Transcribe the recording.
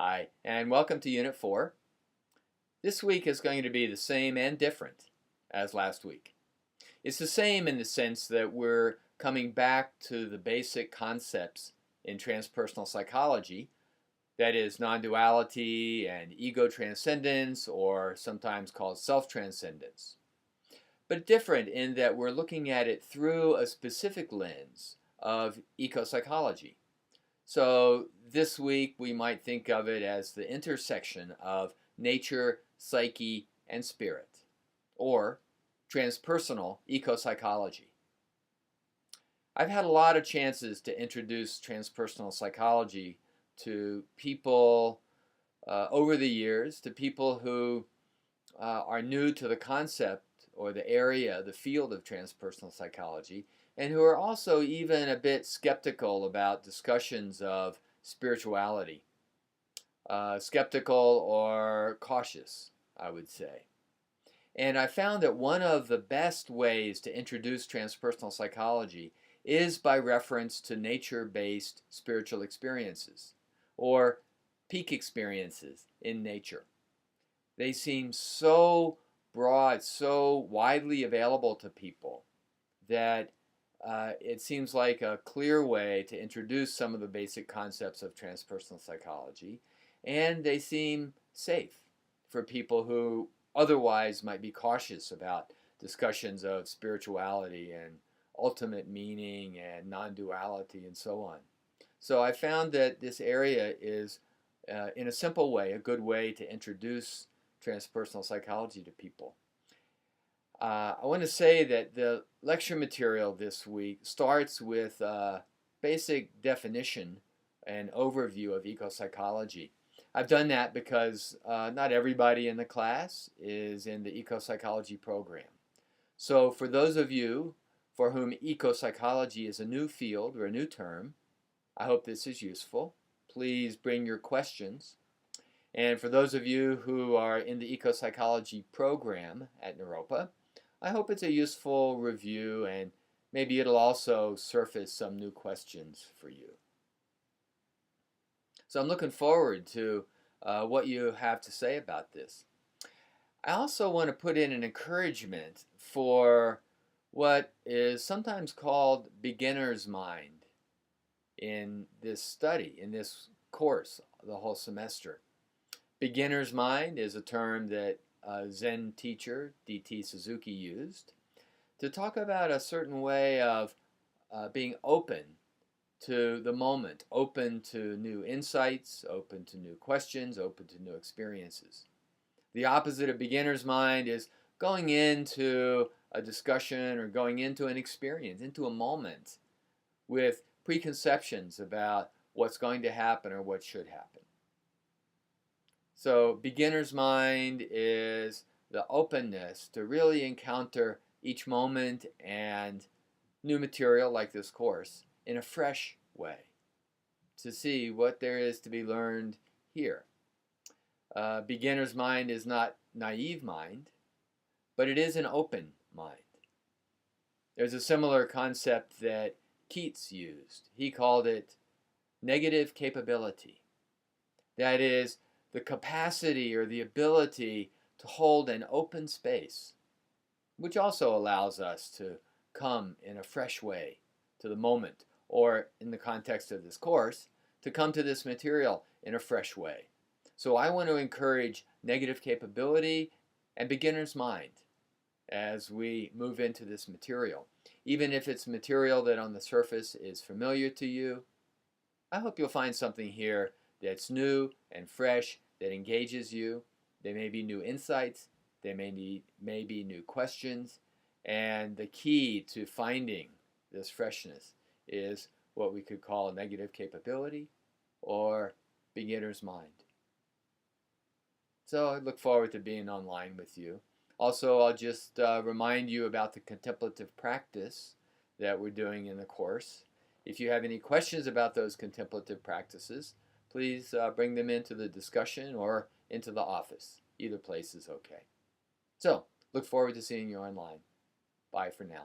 Hi, and welcome to Unit 4. This week is going to be the same and different as last week. It's the same in the sense that we're coming back to the basic concepts in transpersonal psychology, that is non-duality and ego transcendence, or sometimes called self-transcendence. But different in that we're looking at it through a specific lens of eco-psychology. So this week we might think of it as the intersection of nature, psyche, and spirit, or transpersonal eco-psychology. I've had a lot of chances to introduce transpersonal psychology to people over the years, to people who are new to the concept or the area, the field of transpersonal psychology, and who are also even a bit skeptical about discussions of spirituality. Skeptical or cautious, I would say. And I found that one of the best ways to introduce transpersonal psychology is by reference to nature-based spiritual experiences, or peak experiences in nature. They seem so broad, so widely available to people that it seems like a clear way to introduce some of the basic concepts of transpersonal psychology, and they seem safe for people who otherwise might be cautious about discussions of spirituality and ultimate meaning and non-duality and so on. So I found that this area is, in a simple way, a good way to introduce transpersonal psychology to people. I want to say that the lecture material this week starts with a basic definition and overview of eco-psychology. I've done that because not everybody in the class is in the eco-psychology program. So for those of you for whom eco-psychology is a new field or a new term, I hope this is useful. Please bring your questions. And for those of you who are in the eco-psychology program at Naropa, I hope it's a useful review, and maybe it'll also surface some new questions for you. So I'm looking forward to what you have to say about this. I also want to put in an encouragement for what is sometimes called beginner's mind in this study, in this course, the whole semester. Beginner's mind is a term that Zen teacher D.T. Suzuki used to talk about a certain way of being open to the moment, open to new insights, open to new questions, open to new experiences. The opposite of beginner's mind is going into a discussion or going into an experience, into a moment, with preconceptions about what's going to happen or what should happen. So beginner's mind is the openness to really encounter each moment and new material like this course in a fresh way, to see what there is to be learned here. Beginner's mind is not naive mind, but it is an open mind. There's a similar concept that Keats used. He called it negative capability. That is, the capacity or the ability to hold an open space, which also allows us to come in a fresh way to the moment, or in the context of this course, to come to this material in a fresh way. So I want to encourage negative capability and beginner's mind as we move into this material. Even if it's material that on the surface is familiar to you, I hope you'll find something here that's new and fresh, that engages you. There may be new insights, there may be new questions, and the key to finding this freshness is what we could call a negative capability or beginner's mind. So I look forward to being online with you. Also, I'll just remind you about the contemplative practice that we're doing in the course. If you have any questions about those contemplative practices, please bring them into the discussion or into the office. Either place is okay. So, look forward to seeing you online. Bye for now.